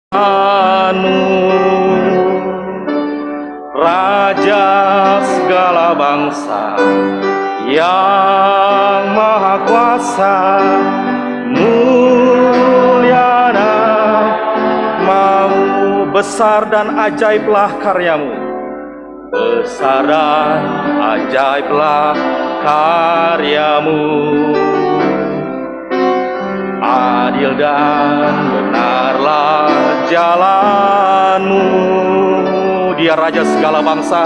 Anu Raja segala bangsa yang maha kuasa, muliana, mau besar dan ajaiblah karyamu, besar dan ajaiblah karyamu. Adil dan benarlah jalanmu. Dia Raja segala bangsa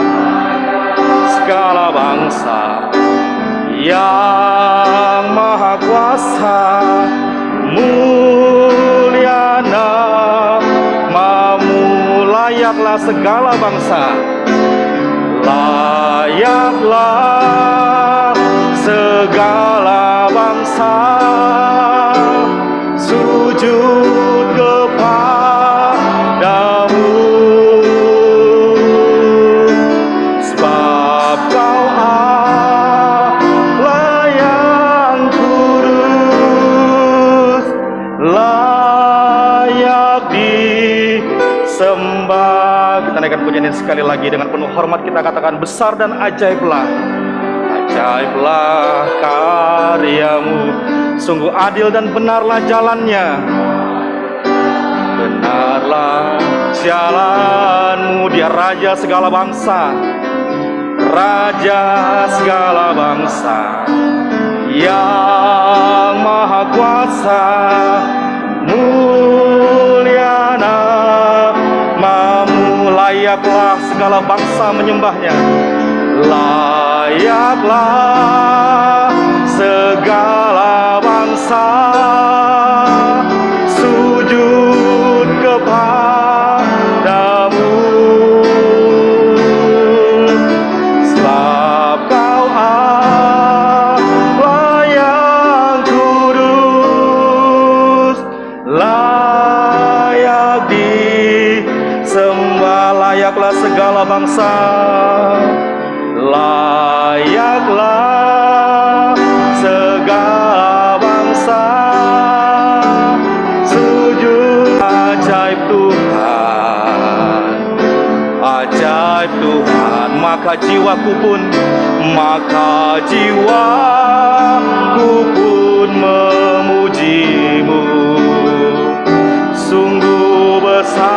yang maha kuasa, muliana, mamu layaklah segala bangsa, layaklah segala bangsa sujud kepadamu, sebab Kau Allah yang kudus, layak disembah. Kita naikkan pujian ini sekali lagi dengan penuh hormat, kita katakan besar dan ajaiblah, ajaiblah karyamu. Sungguh adil dan benarlah jalannya, benarlah jalanmu. Dia Raja segala bangsa, Raja segala bangsa yang maha kuasa, muliana, mamu layaklah segala bangsa menyembahnya, layaklah segala bangsa sujud kepadamu, sebab Kau Allah yang kudus, layak disembah. Layaklah segala bangsa, layaklah segala bangsa sujud. Ajaib Tuhan, ajaib Tuhan, maka jiwaku pun memuji-Mu. Sungguh besar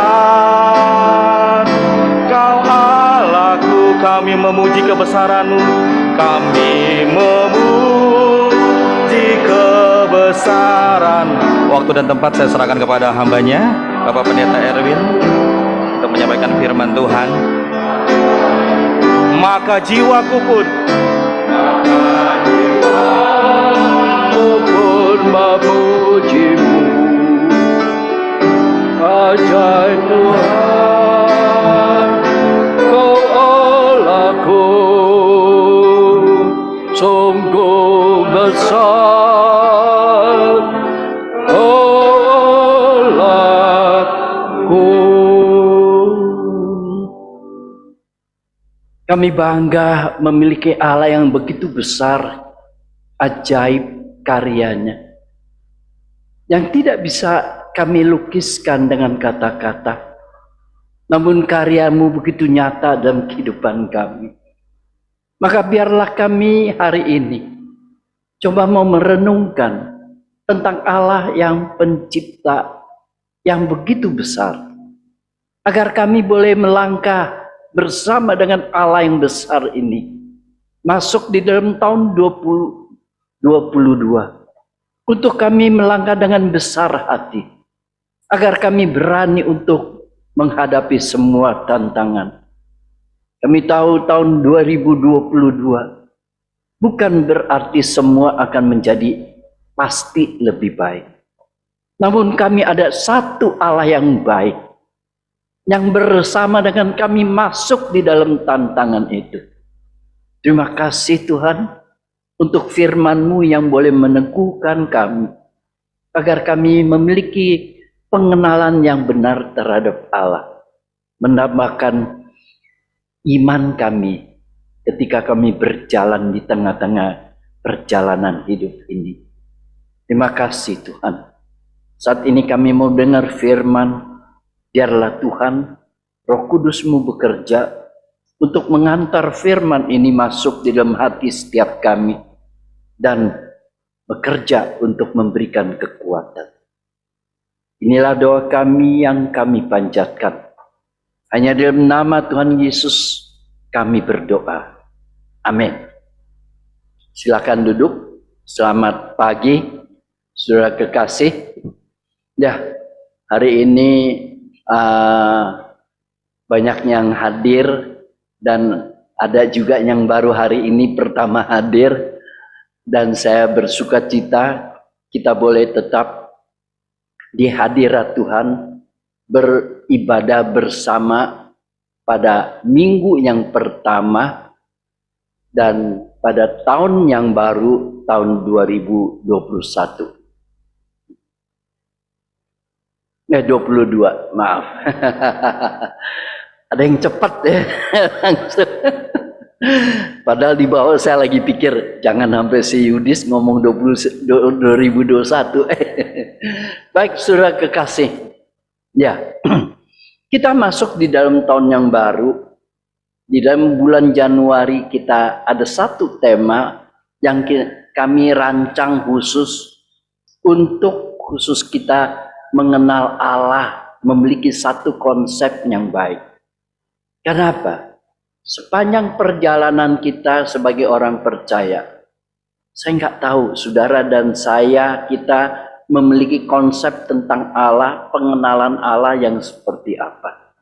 Kau Allahku, kami memuji kebesaran-Mu, kami memuji kebesaran. Waktu dan tempat saya serahkan kepada hambanya, Bapak Pendeta Erwin, untuk menyampaikan firman Tuhan. Maka jiwaku pun memuji-Mu. Ajaib Tuhan, Kau Allahku, sungguh besar Allahku. Kami bangga memiliki Allah yang begitu besar, ajaib karyanya, yang tidak bisa kami lukiskan dengan kata-kata, namun karya-Mu begitu nyata dalam kehidupan kami. Maka biarlah kami hari ini coba mau merenungkan tentang Allah yang pencipta, yang begitu besar, agar kami boleh melangkah bersama dengan Allah yang besar ini, masuk di dalam tahun 2022, untuk kami melangkah dengan besar hati, agar kami berani untuk menghadapi semua tantangan. Kami tahu tahun 2022 bukan berarti semua akan menjadi pasti lebih baik. Namun kami ada satu Allah yang baik, yang bersama dengan kami masuk di dalam tantangan itu. Terima kasih Tuhan untuk firman-Mu yang boleh meneguhkan kami, agar kami memiliki pengenalan yang benar terhadap Allah, menambahkan iman kami ketika kami berjalan di tengah-tengah perjalanan hidup ini. Terima kasih Tuhan. Saat ini kami mau dengar firman, Biarlah Tuhan, Roh Kudus-Mu bekerja untuk mengantar firman ini masuk di dalam hati setiap kami dan bekerja untuk memberikan kekuatan. Inilah doa kami yang kami panjatkan. Hanya dalam nama Tuhan Yesus kami berdoa. Amin. Silakan duduk. Selamat pagi, saudara kekasih. Ya, hari ini banyak yang hadir dan ada juga yang baru hari ini pertama hadir, dan saya bersuka cita kita boleh tetap di hadirat Tuhan beribadah bersama pada minggu yang pertama dan pada tahun yang baru, tahun 2021. 22, maaf. Ada yang cepat ya. Padahal di bawah saya lagi pikir, jangan sampai si Yudis ngomong 2021. Baik, saudara kekasih. Ya, kita masuk di dalam tahun yang baru. Di dalam bulan Januari kita ada satu tema yang kami rancang khusus untuk kita mengenal Allah, memiliki satu konsep yang baik. Kenapa? Sepanjang perjalanan kita sebagai orang percaya, saya nggak tahu, saudara dan saya, kita memiliki konsep tentang Allah, pengenalan Allah yang seperti apa.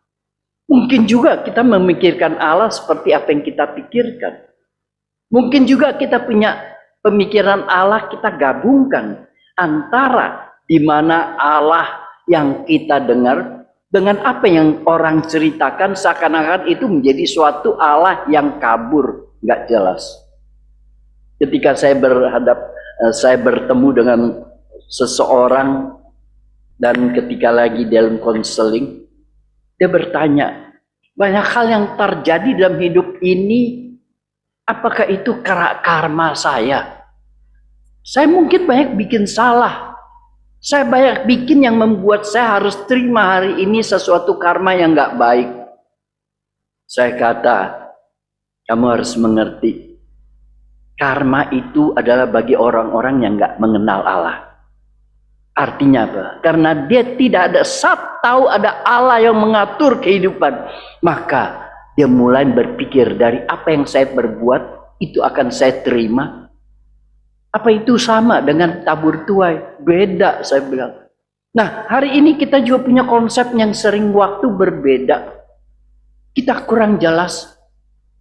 Mungkin juga kita memikirkan Allah seperti apa yang kita pikirkan. Mungkin juga kita punya pemikiran Allah, kita gabungkan antara di mana Allah yang kita dengar dengan apa yang orang ceritakan, seakan-akan itu menjadi suatu Allah yang kabur, nggak jelas. Ketika saya bertemu dengan seseorang dan ketika lagi dalam konseling, dia bertanya, banyak hal yang terjadi dalam hidup ini, apakah itu karma saya? Saya mungkin banyak bikin salah. Saya banyak bikin yang membuat saya harus terima hari ini sesuatu karma yang nggak baik. Saya kata, kamu harus mengerti, karma itu adalah bagi orang-orang yang nggak mengenal Allah. Artinya apa? Karena dia tidak ada tahu ada Allah yang mengatur kehidupan, maka dia mulai berpikir dari apa yang saya berbuat itu akan saya terima. Apa itu sama dengan tabur tuai? Beda, saya bilang. Nah, hari ini kita juga punya konsep yang sering waktu berbeda. Kita kurang jelas.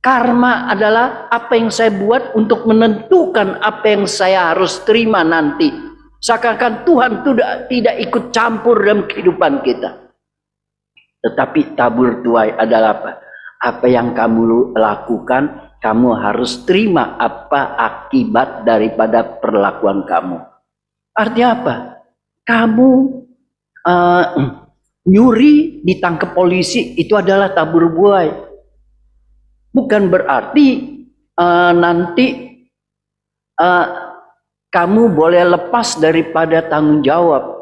Karma adalah apa yang saya buat untuk menentukan apa yang saya harus terima nanti. Seakan-akan Tuhan tidak ikut campur dalam kehidupan kita. Tetapi tabur tuai adalah apa? Apa yang kamu lakukan, kamu harus terima apa akibat daripada perlakuan kamu. Artinya apa? Kamu nyuri ditangkap polisi, itu adalah tabur buai. Bukan berarti nanti kamu boleh lepas daripada tanggung jawab.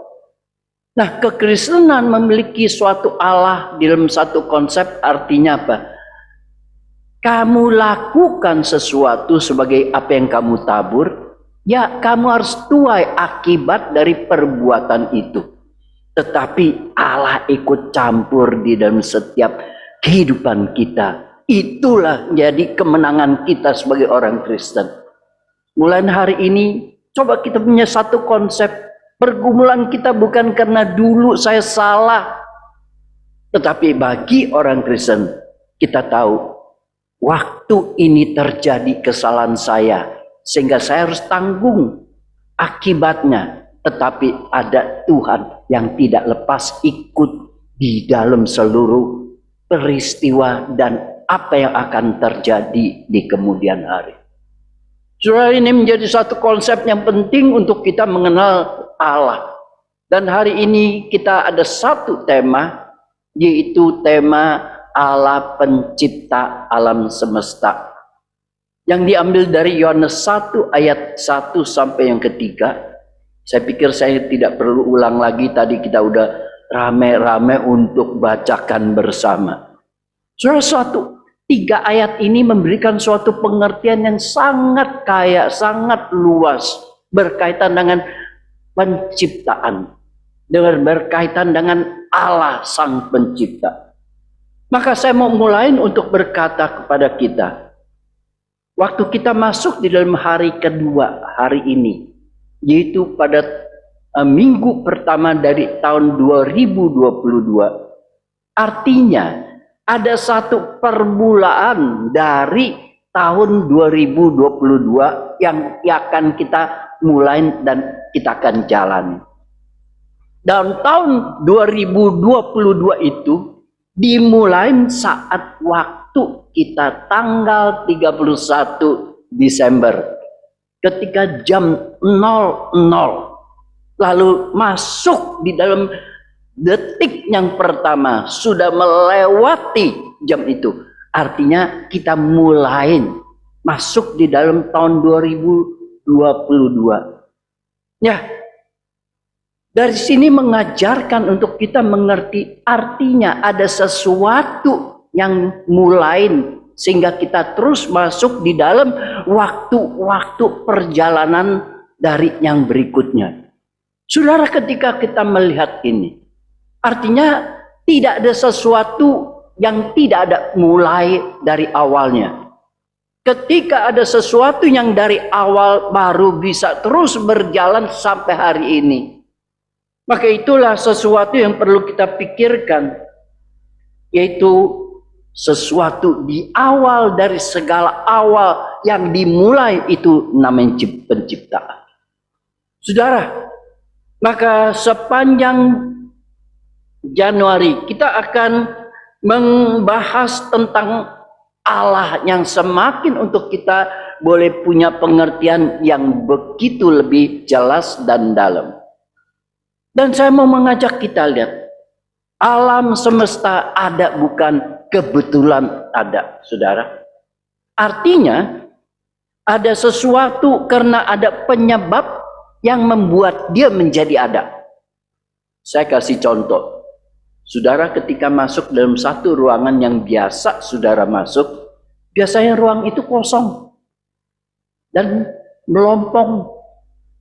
Nah, kekristenan memiliki suatu Allah di dalam satu konsep, artinya apa? Kamu lakukan sesuatu sebagai apa yang kamu tabur, ya kamu harus tuai akibat dari perbuatan itu. Tetapi Allah ikut campur di dalam setiap kehidupan kita. Itulah jadi kemenangan kita sebagai orang Kristen. Mulai hari ini, coba kita punya satu konsep. Pergumulan kita bukan karena dulu saya salah. Tetapi bagi orang Kristen, kita tahu waktu ini terjadi kesalahan saya, sehingga saya harus tanggung akibatnya. Tetapi ada Tuhan yang tidak lepas ikut di dalam seluruh peristiwa dan apa yang akan terjadi di kemudian hari. Saudara, ini menjadi satu konsep yang penting untuk kita mengenal Allah. Dan hari ini kita ada satu tema, yaitu tema Allah pencipta alam semesta, yang diambil dari Yohanes 1 ayat 1 sampai yang ketiga. Saya pikir saya tidak perlu ulang lagi, tadi kita udah rame-rame untuk bacakan bersama. Suatu 3 ayat ini memberikan suatu pengertian yang sangat kaya, sangat luas, berkaitan dengan penciptaan, dengan berkaitan dengan Allah Sang Pencipta. Maka saya mau mulai untuk berkata kepada kita, waktu kita masuk di dalam hari kedua hari ini, yaitu pada minggu pertama dari tahun 2022, artinya ada satu permulaan dari tahun 2022 yang akan kita mulai dan kita akan jalani. Dan tahun 2022 itu dimulai saat waktu kita tanggal 31 Desember ketika jam 00, lalu masuk di dalam detik yang pertama sudah melewati jam itu. Artinya kita mulai masuk di dalam tahun 2022. Ya, dari sini mengajarkan untuk kita mengerti artinya ada sesuatu yang mulai sehingga kita terus masuk di dalam waktu-waktu perjalanan dari yang berikutnya. Saudara, ketika kita melihat ini, artinya tidak ada sesuatu yang tidak ada mulai dari awalnya. Ketika ada sesuatu yang dari awal baru bisa terus berjalan sampai hari ini, maka itulah sesuatu yang perlu kita pikirkan, yaitu sesuatu di awal dari segala awal yang dimulai itu namanya penciptaan. Saudara, maka sepanjang Januari kita akan membahas tentang Allah yang semakin untuk kita boleh punya pengertian yang begitu lebih jelas dan dalam. Dan saya mau mengajak kita lihat, alam semesta ada bukan kebetulan ada, saudara. Artinya ada sesuatu karena ada penyebab yang membuat dia menjadi ada. Saya kasih contoh. Saudara ketika masuk dalam satu ruangan yang biasa saudara masuk, biasanya ruang itu kosong dan melompong.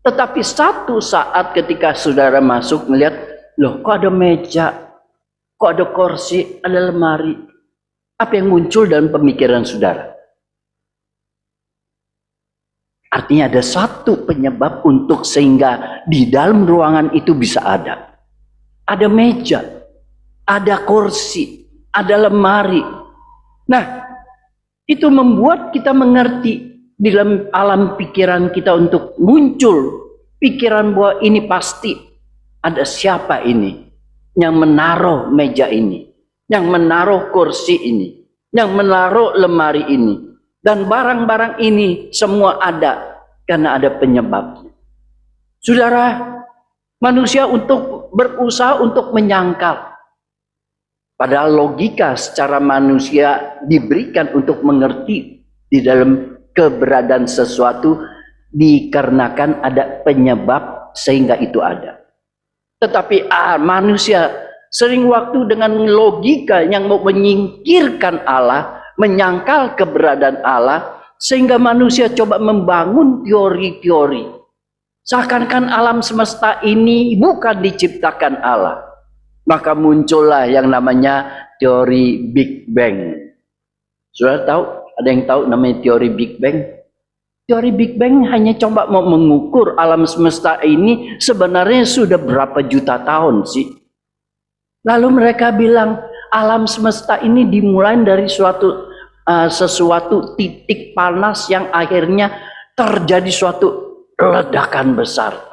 Tetapi satu saat ketika saudara masuk melihat, loh kok ada meja, kok ada kursi, ada lemari. Apa yang muncul dalam pemikiran saudara? Artinya ada satu penyebab untuk sehingga di dalam ruangan itu bisa ada. Ada meja, ada kursi, ada lemari. Nah, itu membuat kita mengerti di dalam alam pikiran kita untuk muncul pikiran bahwa ini pasti ada siapa ini yang menaruh meja ini, yang menaruh kursi ini, yang menaruh lemari ini. Dan barang-barang ini semua ada karena ada penyebabnya. Saudara, manusia untuk berusaha untuk menyangkal. Padahal logika secara manusia diberikan untuk mengerti di dalam keberadaan sesuatu dikarenakan ada penyebab sehingga itu ada. Tetapi manusia sering waktu dengan logika yang mau menyingkirkan Allah, menyangkal keberadaan Allah, sehingga manusia coba membangun teori-teori. Seakan-akan alam semesta ini bukan diciptakan Allah. Maka muncullah yang namanya teori Big Bang. Sudah tahu? Ada yang tahu namanya teori Big Bang? Teori Big Bang hanya coba mau mengukur alam semesta ini sebenarnya sudah berapa juta tahun sih. Lalu mereka bilang alam semesta ini dimulai dari sesuatu titik panas yang akhirnya terjadi suatu ledakan besar.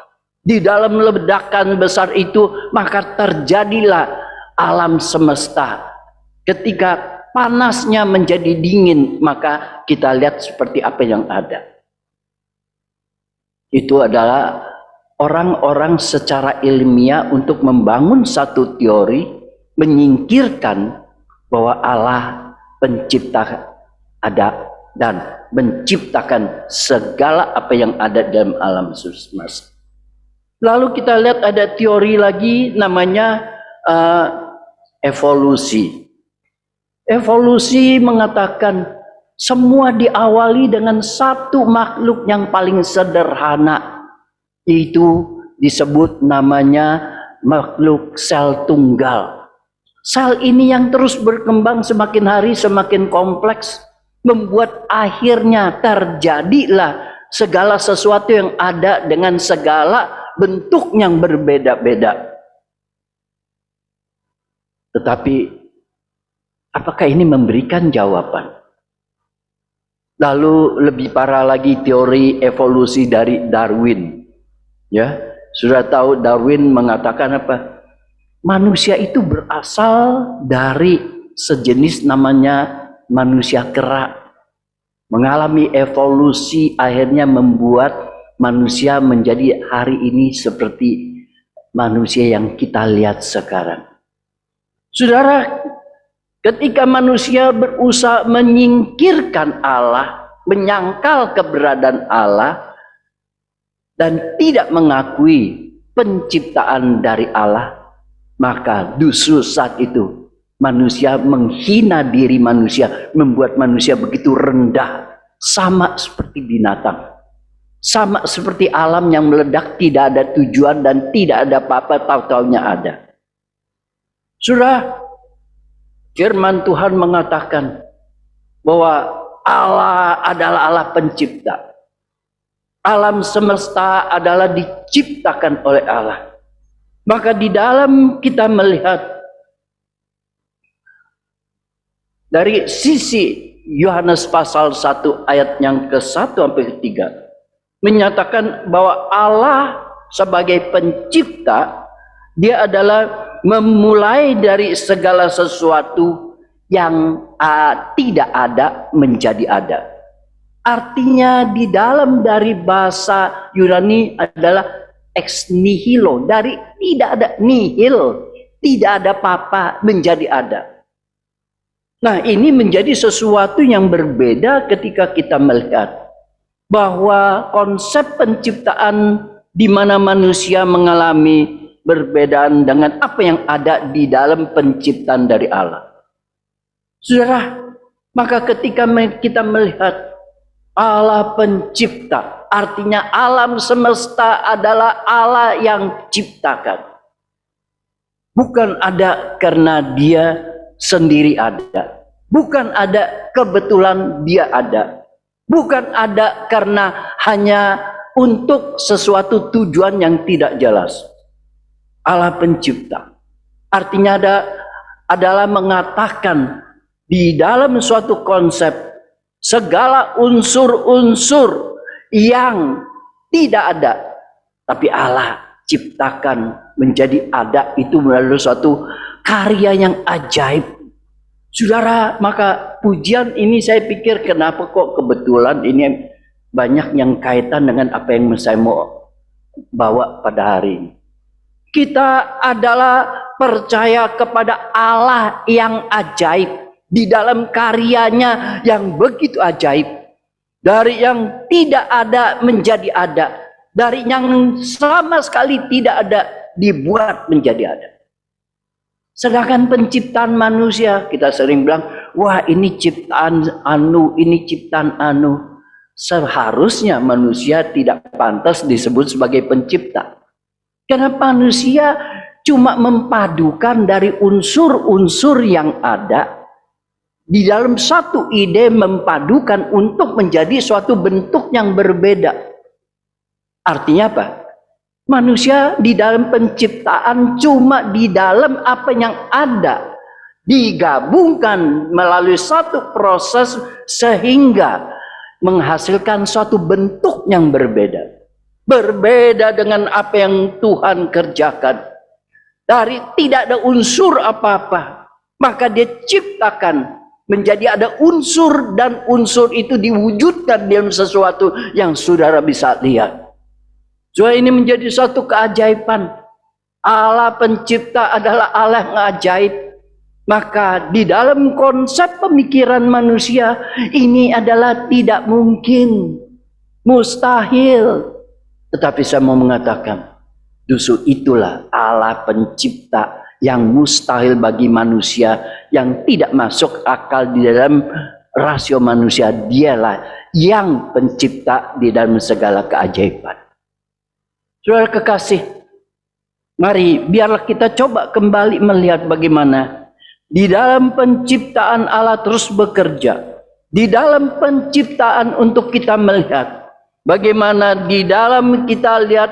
Di dalam ledakan besar itu maka terjadilah alam semesta. Ketika panasnya menjadi dingin, maka kita lihat seperti apa yang ada. Itu adalah orang-orang secara ilmiah untuk membangun satu teori, menyingkirkan bahwa Allah pencipta ada dan menciptakan segala apa yang ada dalam alam semesta. Lalu kita lihat ada teori lagi namanya eh, evolusi. Evolusi mengatakan semua diawali dengan satu makhluk yang paling sederhana, yaitu disebut namanya makhluk sel tunggal. Sel ini yang terus berkembang semakin hari semakin kompleks, membuat akhirnya terjadilah segala sesuatu yang ada dengan segala bentuk yang berbeda-beda. Tetapi apakah ini memberikan jawaban? Lalu lebih parah lagi teori evolusi dari Darwin. Ya, sudah tahu Darwin mengatakan apa? Manusia itu berasal dari sejenis namanya manusia kera. Mengalami evolusi akhirnya membuat manusia menjadi hari ini seperti manusia yang kita lihat sekarang. Saudara, ketika manusia berusaha menyingkirkan Allah, menyangkal keberadaan Allah, dan tidak mengakui penciptaan dari Allah, maka justru saat itu manusia menghina diri manusia, membuat manusia begitu rendah, sama seperti binatang, sama seperti alam yang meledak, tidak ada tujuan dan tidak ada apa-apa, tahu-taunya ada. Sudah firman Tuhan mengatakan bahwa Allah adalah Allah pencipta. Alam semesta adalah diciptakan oleh Allah. Maka di dalam kita melihat dari sisi Yohanes pasal 1 ayat yang ke-1 sampai ke-3 menyatakan bahwa Allah sebagai pencipta, dia adalah memulai dari segala sesuatu yang tidak ada menjadi ada. Artinya di dalam dari bahasa Yunani adalah ex nihilo, dari tidak ada, nihil, tidak ada apa-apa menjadi ada. Nah, ini menjadi sesuatu yang berbeda ketika kita melihat bahwa konsep penciptaan di mana manusia mengalami perbedaan dengan apa yang ada di dalam penciptaan dari Allah. Saudara, maka ketika kita melihat Allah pencipta, artinya alam semesta adalah Allah yang ciptakan. Bukan ada karena dia sendiri ada. Bukan ada kebetulan dia ada. Bukan ada karena hanya untuk sesuatu tujuan yang tidak jelas. Allah pencipta. Artinya adalah mengatakan di dalam suatu konsep segala unsur-unsur yang tidak ada, tapi Allah ciptakan menjadi ada, itu melalui suatu karya yang ajaib. Saudara, maka pujian ini saya pikir kenapa kok kebetulan ini banyak yang kaitan dengan apa yang saya mau bawa pada hari ini. Kita adalah percaya kepada Allah yang ajaib. Di dalam karyanya yang begitu ajaib, dari yang tidak ada menjadi ada, dari yang sama sekali tidak ada dibuat menjadi ada. Sedangkan penciptaan manusia, kita sering bilang, wah ini ciptaan anu, ini ciptaan anu. Seharusnya manusia tidak pantas disebut sebagai pencipta, karena manusia cuma mempadukan dari unsur-unsur yang ada di dalam satu ide, mempadukan untuk menjadi suatu bentuk yang berbeda. Artinya apa? Manusia di dalam penciptaan cuma di dalam apa yang ada, digabungkan melalui satu proses sehingga menghasilkan suatu bentuk yang berbeda. Berbeda dengan apa yang Tuhan kerjakan. Dari tidak ada unsur apa-apa, maka dia ciptakan menjadi ada unsur, dan unsur itu diwujudkan dalam sesuatu yang saudara bisa lihat. So ini menjadi satu keajaiban. Allah pencipta adalah Allah yang ajaib. Maka di dalam konsep pemikiran manusia ini adalah tidak mungkin, mustahil. Tetapi saya mau mengatakan, justru itulah Allah pencipta yang mustahil bagi manusia, yang tidak masuk akal di dalam rasio manusia. Dialah yang pencipta di dalam segala keajaiban. Saudara kekasih, mari biarlah kita coba kembali melihat bagaimana di dalam penciptaan Allah terus bekerja. Di dalam penciptaan untuk kita melihat bagaimana di dalam kita lihat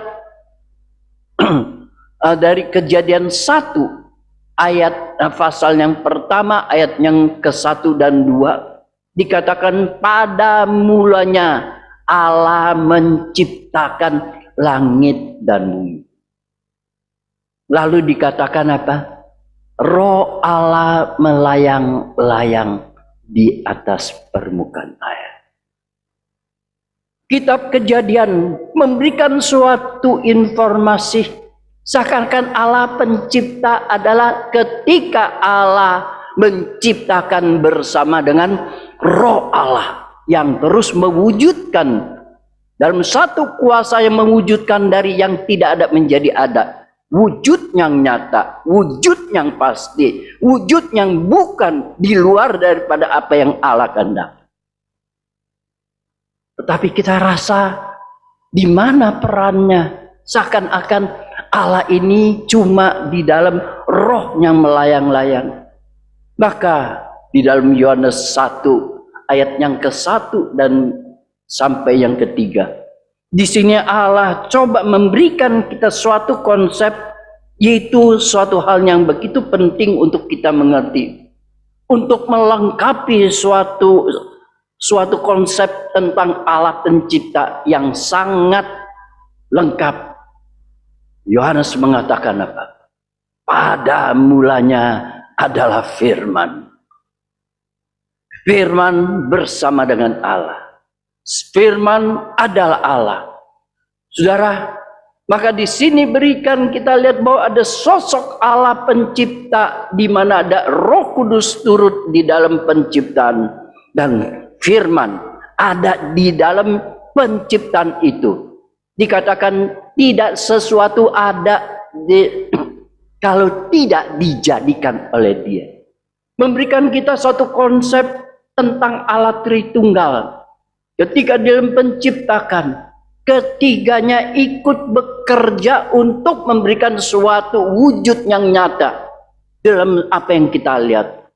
dari Kejadian 1 ayat pasal yang pertama, ayat yang ke-1 dan 2 dikatakan pada mulanya Allah menciptakan langit dan bumi. Lalu dikatakan apa? Roh Allah melayang-layang di atas permukaan air. Kitab Kejadian memberikan suatu informasi seakan-akan Allah pencipta adalah ketika Allah menciptakan bersama dengan Roh Allah yang terus mewujudkan dalam satu kuasa yang mewujudkan dari yang tidak ada menjadi ada. Wujud yang nyata, wujud yang pasti, wujud yang bukan di luar daripada apa yang Allah kehendaki. Tetapi kita rasa di mana perannya? Seakan-akan Allah ini cuma di dalam roh yang melayang-layang. Maka di dalam Yohanes 1 ayat yang ke-1 dan sampai yang ke-3. Di sini Allah coba memberikan kita suatu konsep, yaitu suatu hal yang begitu penting untuk kita mengerti. Untuk melengkapi suatu konsep tentang Allah pencipta yang sangat lengkap. Yohanes mengatakan apa? Pada mulanya adalah firman. Firman bersama dengan Allah. Firman adalah Allah. Saudara, maka di sini berikan kita lihat bahwa ada sosok Allah pencipta di mana ada Roh Kudus turut di dalam penciptaan dan firman ada di dalam penciptaan itu. Dikatakan tidak sesuatu ada kalau tidak dijadikan oleh Dia. Memberikan kita suatu konsep tentang Allah Tritunggal. Ketika dalam penciptakan, ketiganya ikut bekerja untuk memberikan suatu wujud yang nyata dalam apa yang kita lihat,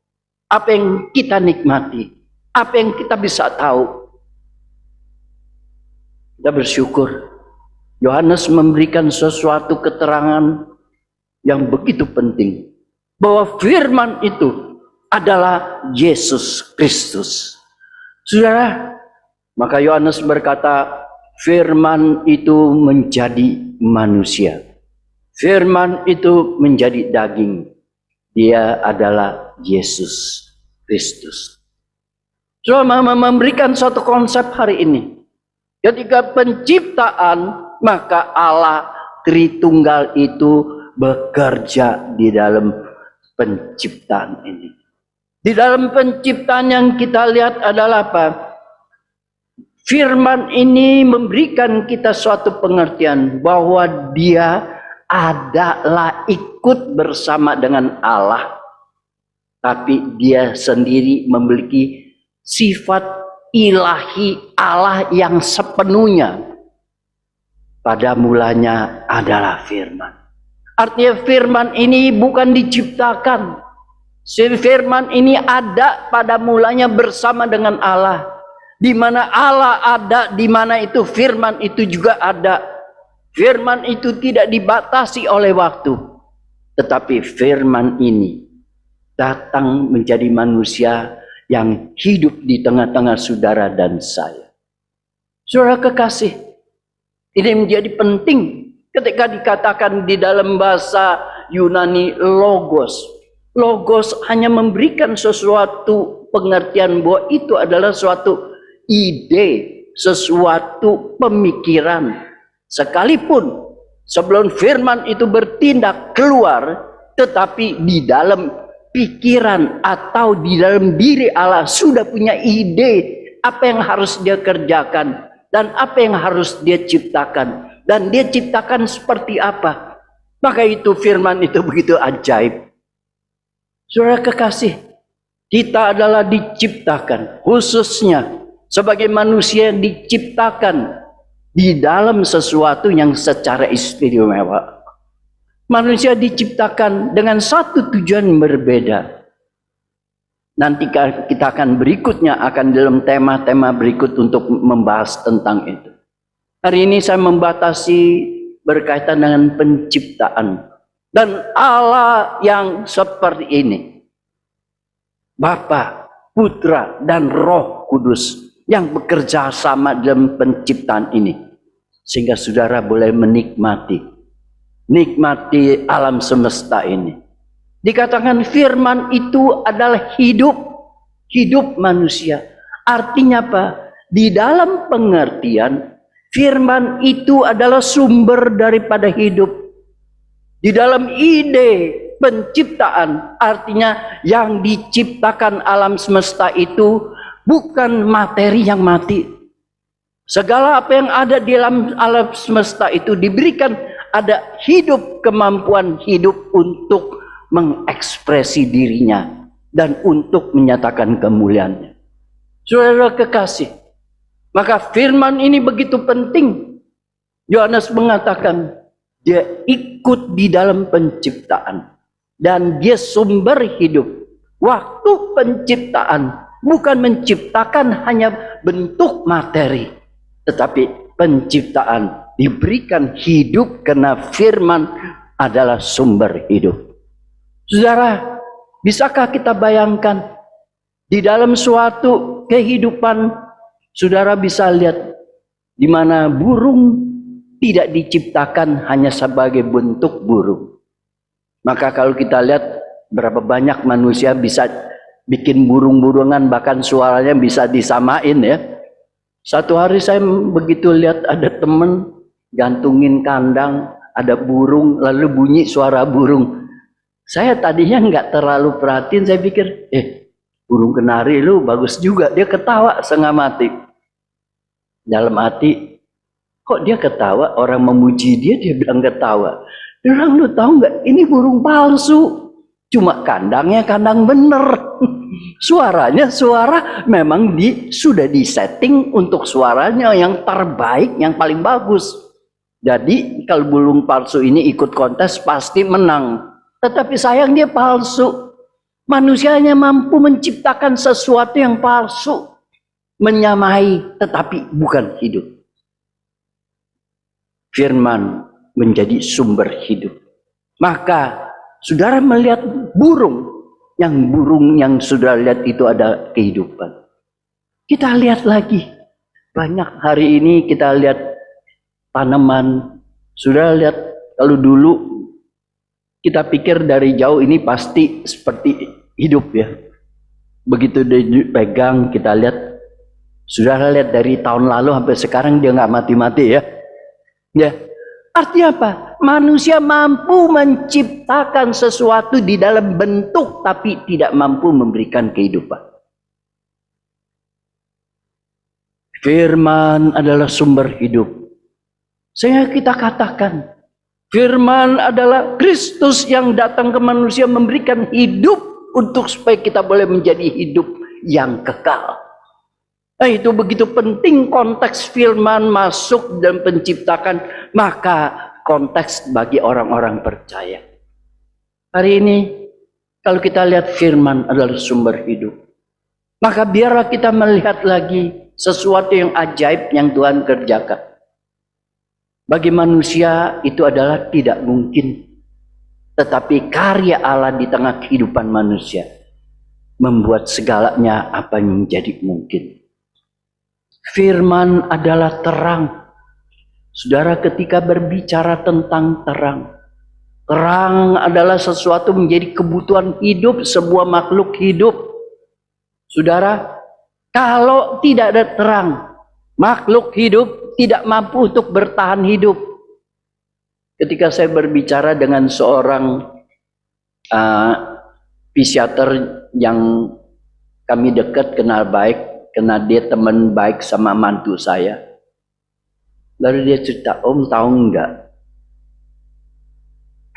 apa yang kita nikmati, apa yang kita bisa tahu. Kita bersyukur Yohanes memberikan sesuatu keterangan yang begitu penting, bahwa firman itu adalah Yesus Kristus. Saudara, maka Yohanes berkata, firman itu menjadi manusia. Firman itu menjadi daging. Dia adalah Yesus Kristus. Saudara, memberikan suatu konsep hari ini. Ketika penciptaan, maka Allah Tritunggal itu bekerja di dalam penciptaan ini. Di dalam penciptaan yang kita lihat adalah apa? Firman ini memberikan kita suatu pengertian bahwa Dia adalah ikut bersama dengan Allah, tapi Dia sendiri memiliki sifat ilahi Allah yang sepenuhnya. Pada mulanya adalah firman. Artinya firman ini bukan diciptakan. Firman ini ada pada mulanya bersama dengan Allah. Di mana Allah ada, di mana itu firman itu juga ada. Firman itu tidak dibatasi oleh waktu. Tetapi firman ini datang menjadi manusia yang hidup di tengah-tengah saudara dan saya. Saudara kekasih, ini menjadi penting ketika dikatakan di dalam bahasa Yunani logos. Logos hanya memberikan sesuatu pengertian bahwa itu adalah suatu ide, sesuatu pemikiran. Sekalipun sebelum firman itu bertindak keluar, tetapi di dalam pikiran atau di dalam diri Allah sudah punya ide apa yang harus Dia kerjakan dan apa yang harus Dia ciptakan. Dan Dia ciptakan seperti apa? Maka itu firman itu begitu ajaib. Saudara kekasih, kita adalah diciptakan, khususnya sebagai manusia diciptakan di dalam sesuatu yang secara istimewa. Manusia diciptakan dengan satu tujuan berbeda. Nanti kita akan berikutnya akan dalam tema-tema berikut untuk membahas tentang itu. Hari ini saya membatasi berkaitan dengan penciptaan. Dan Allah yang seperti ini, Bapa, Putra, dan Roh Kudus yang bekerja sama dalam penciptaan ini. Sehingga saudara boleh menikmati alam semesta ini. Dikatakan firman itu adalah hidup manusia. Artinya apa? Di dalam pengertian, firman itu adalah sumber daripada hidup. Di dalam ide penciptaan, artinya yang diciptakan alam semesta itu bukan materi yang mati. Segala apa yang ada di dalam alam semesta itu diberikan ada hidup, kemampuan hidup untuk mengekspresi dirinya dan untuk menyatakan kemuliaannya. Saudara kekasih, maka firman ini begitu penting. Yohanes mengatakan dia ikut di dalam penciptaan dan dia sumber hidup. Waktu penciptaan bukan menciptakan hanya bentuk materi, tetapi penciptaan diberikan hidup karena firman adalah sumber hidup. Saudara, bisakah kita bayangkan di dalam suatu kehidupan, saudara bisa lihat di mana burung tidak diciptakan hanya sebagai bentuk burung. Maka kalau kita lihat berapa banyak manusia bisa bikin burung-burungan, bahkan suaranya bisa disamain ya. Satu hari saya begitu lihat ada teman gantungin kandang, ada burung, lalu bunyi suara burung. Saya tadinya nggak terlalu perhatiin, saya pikir, burung kenari lu bagus juga. Dia ketawa setengah mati. Dalam hati, kok dia ketawa? Orang memuji dia bilang ketawa. Dia bilang, lu tahu nggak? Ini burung palsu. Cuma kandangnya kandang bener. Suaranya suara memang sudah disetting untuk suaranya yang terbaik, yang paling bagus. Jadi kalau burung palsu ini ikut kontes pasti menang. Tetapi sayang dia palsu. Manusianya mampu menciptakan sesuatu yang palsu, menyamai tetapi bukan hidup. Firman menjadi sumber hidup. Maka saudara melihat burung yang saudara lihat itu ada kehidupan. Kita lihat lagi, banyak hari ini kita lihat tanaman. Saudara lihat, kalau dulu kita pikir dari jauh ini pasti seperti hidup ya. Begitu dipegang kita lihat, saudara lihat dari tahun lalu sampai sekarang dia nggak mati-mati ya. Ya, artinya apa? Manusia mampu menciptakan sesuatu di dalam bentuk tapi tidak mampu memberikan kehidupan. Firman adalah sumber hidup. Sehingga kita katakan, firman adalah Kristus yang datang ke manusia memberikan hidup untuk supaya kita boleh menjadi hidup yang kekal. Itu begitu penting konteks firman masuk dan penciptakan, maka konteks bagi orang-orang percaya. Hari ini kalau kita lihat firman adalah sumber hidup, maka biarlah kita melihat lagi sesuatu yang ajaib yang Tuhan kerjakan. Bagi manusia itu adalah tidak mungkin, tetapi karya Allah di tengah kehidupan manusia membuat segalanya apa yang menjadi mungkin. Firman adalah terang. Saudara, ketika berbicara tentang terang, terang adalah sesuatu menjadi kebutuhan hidup sebuah makhluk hidup. Saudara, kalau tidak ada terang, makhluk hidup tidak mampu untuk bertahan hidup. Ketika saya berbicara dengan seorang psikiater yang kami dekat, kenal baik, karena dia teman baik sama mantu saya. Lalu dia cerita, Om tahu enggak,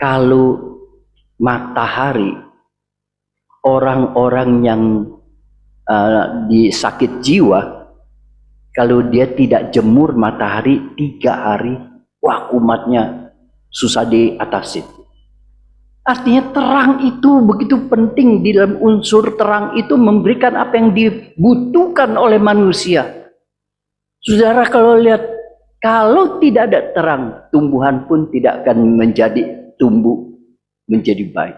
Kalau matahari, orang-orang yang sakit jiwa, kalau dia tidak jemur matahari 3 hari, wah kumatnya susah diatasi. Artinya terang itu begitu penting. Di dalam unsur terang itu memberikan apa yang dibutuhkan oleh manusia. Saudara, kalau lihat, kalau tidak ada terang, tumbuhan pun tidak akan tumbuh menjadi baik.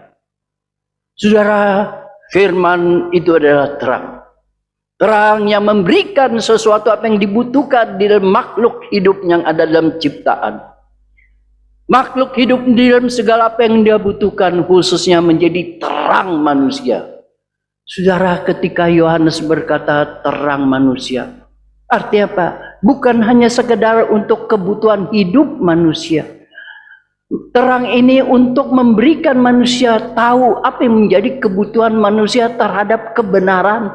Saudara, firman itu adalah terang. Terang yang memberikan sesuatu apa yang dibutuhkan di dalam makhluk hidup yang ada dalam ciptaan. Makhluk hidup di dalam segala apa yang dia butuhkan, khususnya menjadi terang manusia. Saudara, ketika Yohanes berkata terang manusia, artinya apa? Bukan hanya sekedar untuk kebutuhan hidup manusia. Terang ini untuk memberikan manusia tahu apa yang menjadi kebutuhan manusia terhadap kebenaran.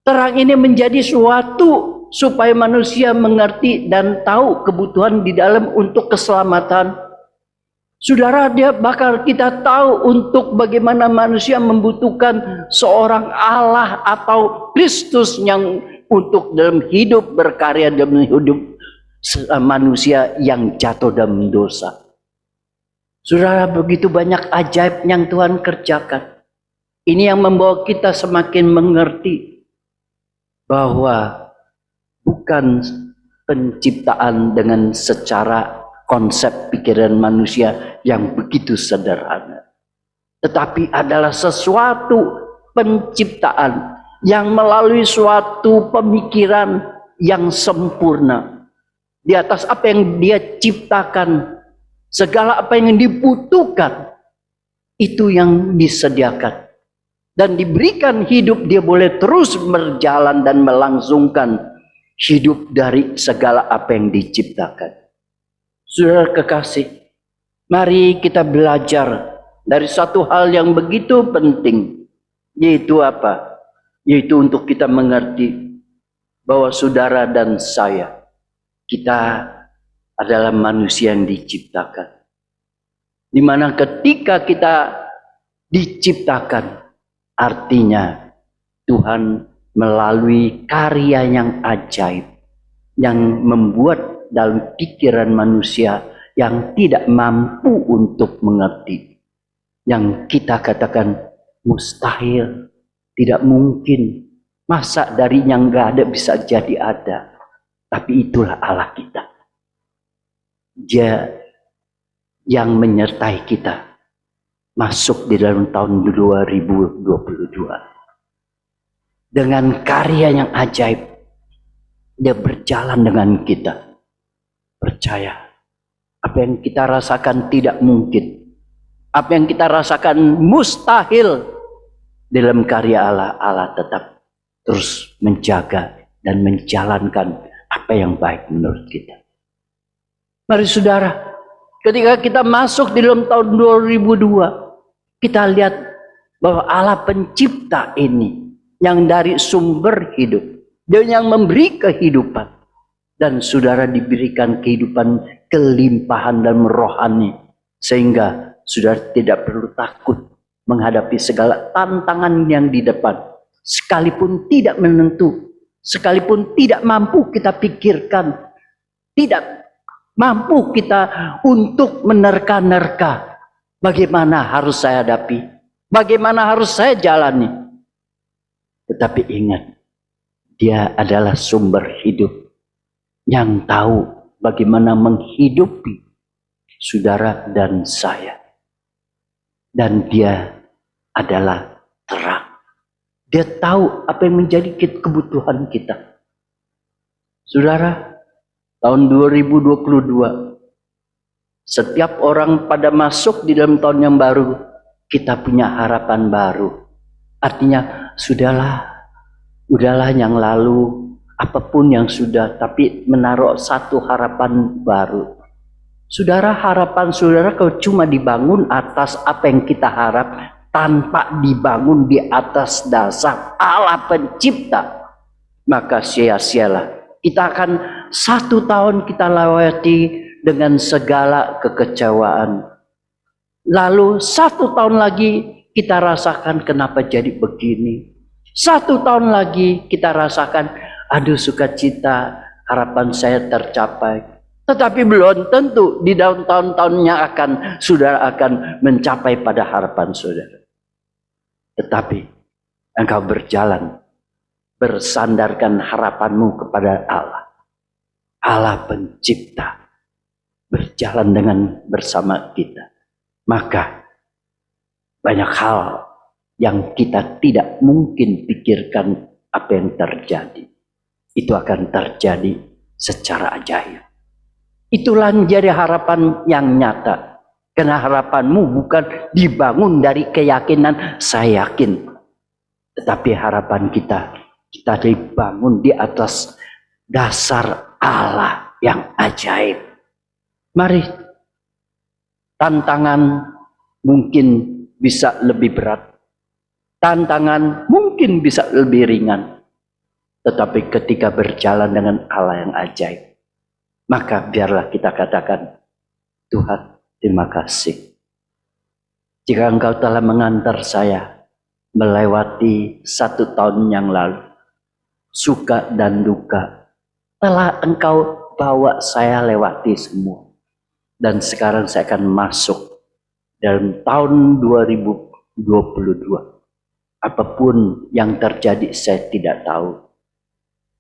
Terang ini menjadi suatu supaya manusia mengerti dan tahu kebutuhan di dalam untuk keselamatan. Saudara, dia bakal kita tahu untuk bagaimana manusia membutuhkan seorang Allah atau Kristus yang untuk dalam hidup berkarya dalam hidup manusia yang jatuh dalam dosa. Saudara, begitu banyak ajaib yang Tuhan kerjakan. Ini yang membawa kita semakin mengerti bahwa bukan penciptaan dengan secara konsep pikiran manusia yang begitu sederhana, tetapi adalah sesuatu penciptaan yang melalui suatu pemikiran yang sempurna. Di atas apa yang dia ciptakan, segala apa yang dibutuhkan, itu yang disediakan. Dan diberikan hidup, dia boleh terus berjalan dan melangsungkan hidup dari segala apa yang diciptakan. Saudara kekasih, mari kita belajar dari satu hal yang begitu penting, yaitu apa? Yaitu untuk kita mengerti bahwa saudara dan saya, kita adalah manusia yang diciptakan. Di mana ketika kita diciptakan, artinya Tuhan melalui karya yang ajaib yang membuat dalam pikiran manusia yang tidak mampu untuk mengerti, yang kita katakan mustahil, tidak mungkin, masa dari yang gak ada bisa jadi ada. Tapi itulah Allah kita, Dia yang menyertai kita masuk di dalam tahun 2022 dengan karya yang ajaib. Dia berjalan dengan kita. Percaya, apa yang kita rasakan tidak mungkin, apa yang kita rasakan mustahil, dalam karya Allah, Allah tetap terus menjaga dan menjalankan apa yang baik menurut kita. Mari saudara, ketika kita masuk di dalam tahun 2002, kita lihat bahwa Allah pencipta ini yang dari sumber hidup, Dia yang memberi kehidupan, dan saudara diberikan kehidupan kelimpahan dan rohani, sehingga saudara tidak perlu takut menghadapi segala tantangan yang di depan, sekalipun tidak menentu, sekalipun tidak mampu kita pikirkan, tidak mampu kita untuk menerka-nerka bagaimana harus saya hadapi, bagaimana harus saya jalani. Tetapi ingat, Dia adalah sumber hidup yang tahu bagaimana menghidupi saudara dan saya. Dan Dia adalah terang. Dia tahu apa yang menjadi kebutuhan kita. Saudara, tahun 2022, setiap orang pada masuk di dalam tahun yang baru, kita punya harapan baru. Artinya, udahlah yang lalu, apapun yang sudah, tapi menaruh satu harapan baru. Saudara, harapan saudara kalau cuma dibangun atas apa yang kita harap, tanpa dibangun di atas dasar Allah pencipta, maka sia-sialah. Kita akan 1 tahun kita lewati dengan segala kekecewaan, Lalu 1 tahun lagi kita rasakan kenapa jadi begini. 1 tahun lagi kita rasakan, aduh sukacita, harapan saya tercapai. Tetapi belum tentu di dalam tahun-tahunnya saudara akan mencapai pada harapan saudara. Tetapi engkau berjalan, bersandarkan harapanmu kepada Allah. Allah pencipta, berjalan bersama kita. Maka banyak hal yang kita tidak mungkin pikirkan apa yang terjadi. Itu akan terjadi secara ajaib. Itulah menjadi harapan yang nyata. Karena harapanmu bukan dibangun dari keyakinan saya yakin. Tetapi harapan kita dibangun di atas dasar Allah yang ajaib. Mari, tantangan mungkin bisa lebih berat. Tantangan mungkin bisa lebih ringan. Tetapi ketika berjalan dengan Allah yang ajaib, maka biarlah kita katakan, Tuhan, terima kasih. Jika Engkau telah mengantar saya melewati 1 tahun yang lalu, suka dan duka, telah Engkau bawa saya lewati semua. Dan sekarang saya akan masuk dalam tahun 2022. Apapun yang terjadi saya tidak tahu.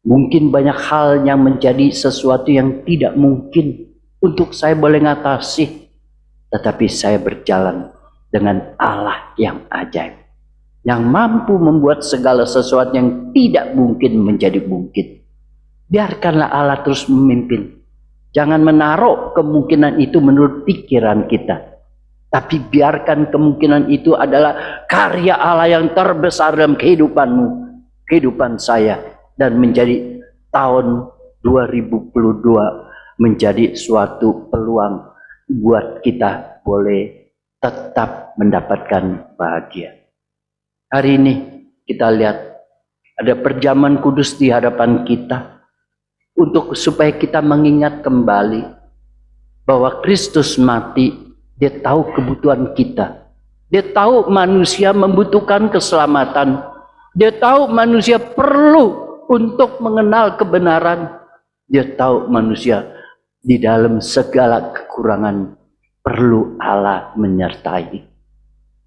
Mungkin banyak hal yang menjadi sesuatu yang tidak mungkin untuk saya boleh ngatasi. Tetapi saya berjalan dengan Allah yang ajaib. Yang mampu membuat segala sesuatu yang tidak mungkin menjadi mungkin. Biarkanlah Allah terus memimpin. Jangan menaruh kemungkinan itu menurut pikiran kita. Tapi biarkan kemungkinan itu adalah karya Allah yang terbesar dalam kehidupanmu, kehidupan saya. Dan menjadi tahun 2022 menjadi suatu peluang buat kita boleh tetap mendapatkan bahagia. Hari ini kita lihat ada perjamuan kudus di hadapan kita. Supaya kita mengingat kembali bahwa Kristus mati, dia tahu kebutuhan kita. Dia tahu manusia membutuhkan keselamatan. Dia tahu manusia perlu untuk mengenal kebenaran. Dia tahu manusia di dalam segala kekurangan perlu Allah menyertai.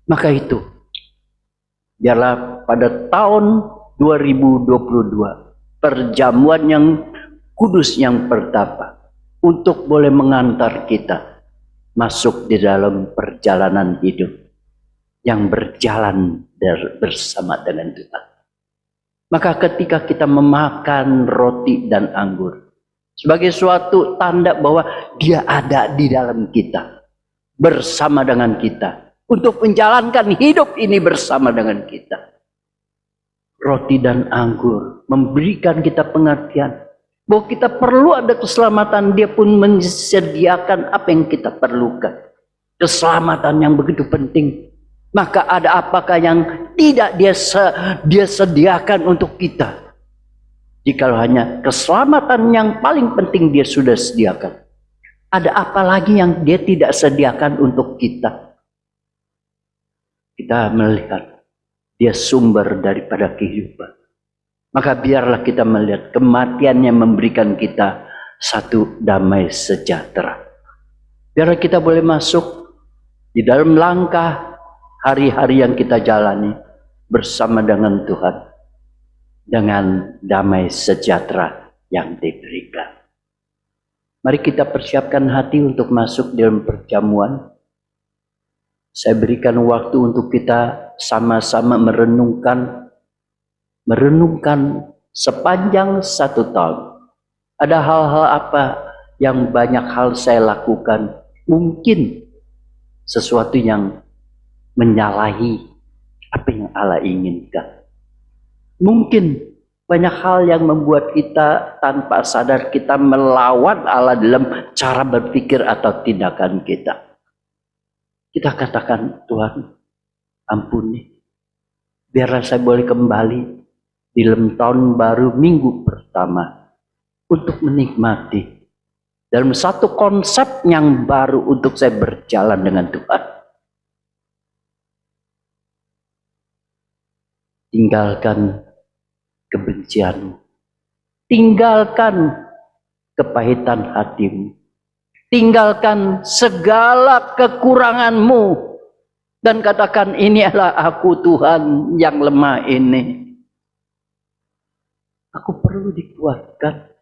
Maka itu, biarlah pada tahun 2022, perjamuan yang kudus yang pertama untuk boleh mengantar kita masuk di dalam perjalanan hidup yang berjalan bersama dengan Tuhan. Maka ketika kita memakan roti dan anggur sebagai suatu tanda bahwa dia ada di dalam kita, bersama dengan kita, untuk menjalankan hidup ini bersama dengan kita. Roti dan anggur memberikan kita pengertian bahwa kita perlu ada keselamatan. Dia pun menyediakan apa yang kita perlukan. Keselamatan yang begitu penting. Maka ada apakah yang tidak dia sediakan untuk kita? Jikalau hanya keselamatan yang paling penting dia sudah sediakan, ada apa lagi yang dia tidak sediakan untuk kita? Kita melihat dia sumber daripada kehidupan. Maka biarlah kita melihat kematian yang memberikan kita satu damai sejahtera. Biarlah kita boleh masuk di dalam langkah hari-hari yang kita jalani bersama dengan Tuhan, dengan damai sejahtera yang diberikan. Mari kita persiapkan hati untuk masuk dalam perjamuan. Saya berikan waktu untuk kita sama-sama merenungkan sepanjang 1 tahun. Ada hal-hal apa yang banyak hal saya lakukan, mungkin sesuatu yang menyalahi apa yang Allah inginkan. Mungkin banyak hal yang membuat kita tanpa sadar kita melawan Allah dalam cara berpikir atau tindakan kita. Kita katakan, Tuhan, ampuni. Biarlah saya boleh kembali di dalam tahun baru minggu pertama untuk menikmati dalam satu konsep yang baru untuk saya berjalan dengan Tuhan. tinggalkan kebencianmu, tinggalkan kepahitan hatimu, tinggalkan segala kekuranganmu, dan katakan, ini adalah aku Tuhan yang lemah ini. Aku perlu dikuatkan.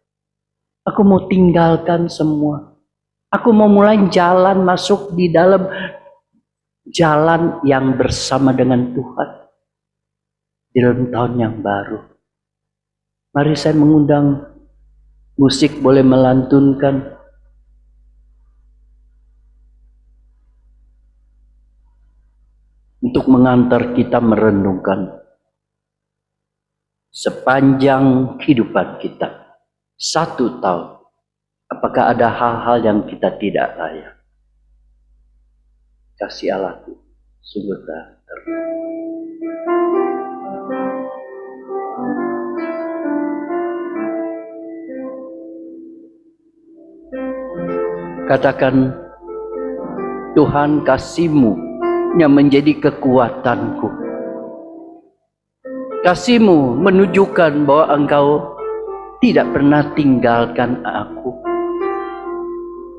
Aku mau tinggalkan semua. Aku mau mulai jalan masuk di dalam jalan yang bersama dengan Tuhan di dalam tahun yang baru. Mari saya mengundang musik boleh melantunkan. Untuk mengantar kita merenungkan sepanjang kehidupan kita. 1 tahun. Apakah ada hal-hal yang kita tidak layak? Kasih Allahku, sungguh tak katakan, Tuhan, kasih-Mu yang menjadi kekuatanku. Kasih-Mu menunjukkan bahwa Engkau tidak pernah tinggalkan aku.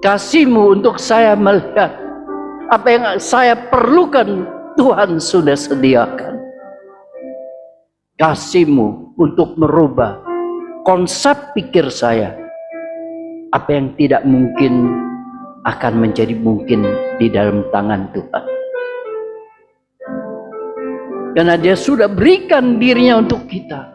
Kasih-Mu untuk saya melihat apa yang saya perlukan, Tuhan sudah sediakan. Kasih-Mu untuk merubah konsep pikir saya. Apa yang tidak mungkin akan menjadi mungkin di dalam tangan Tuhan. Karena Dia sudah berikan dirinya untuk kita.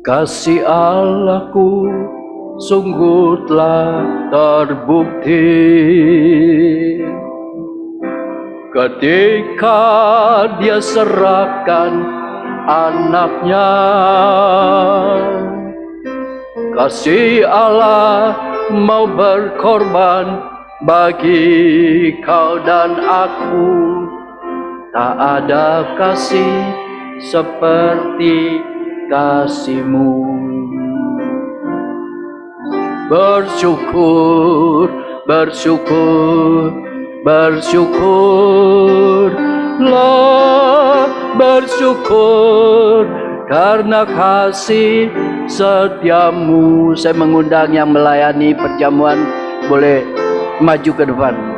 Kasih Allahku sungguh telah terbukti ketika Dia serahkan anaknya. Kasih Allah mau berkorban bagi kau dan aku. Tak ada kasih seperti kasih-Mu. Bersyukur, bersyukur, bersyukurlah, bersyukur karena kasih setiamu. Saya mengundang yang melayani perjamuan boleh maju ke depan.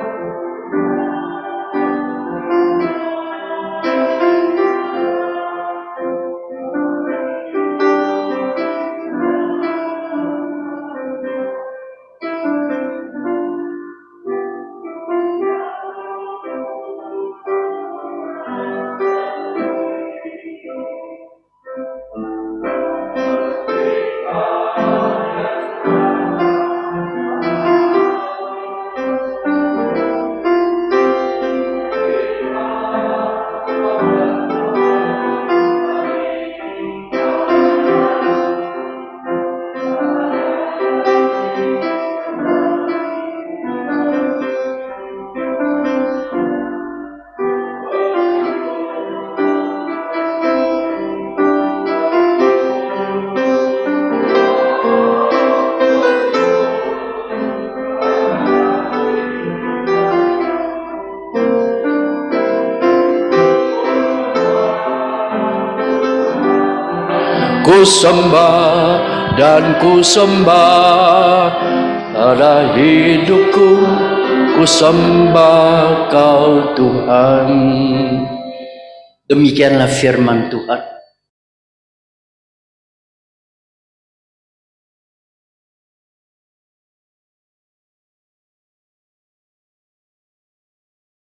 Ku sembah dan ku sembah, pada hidupku ku sembah Kau Tuhan. Demikianlah firman Tuhan.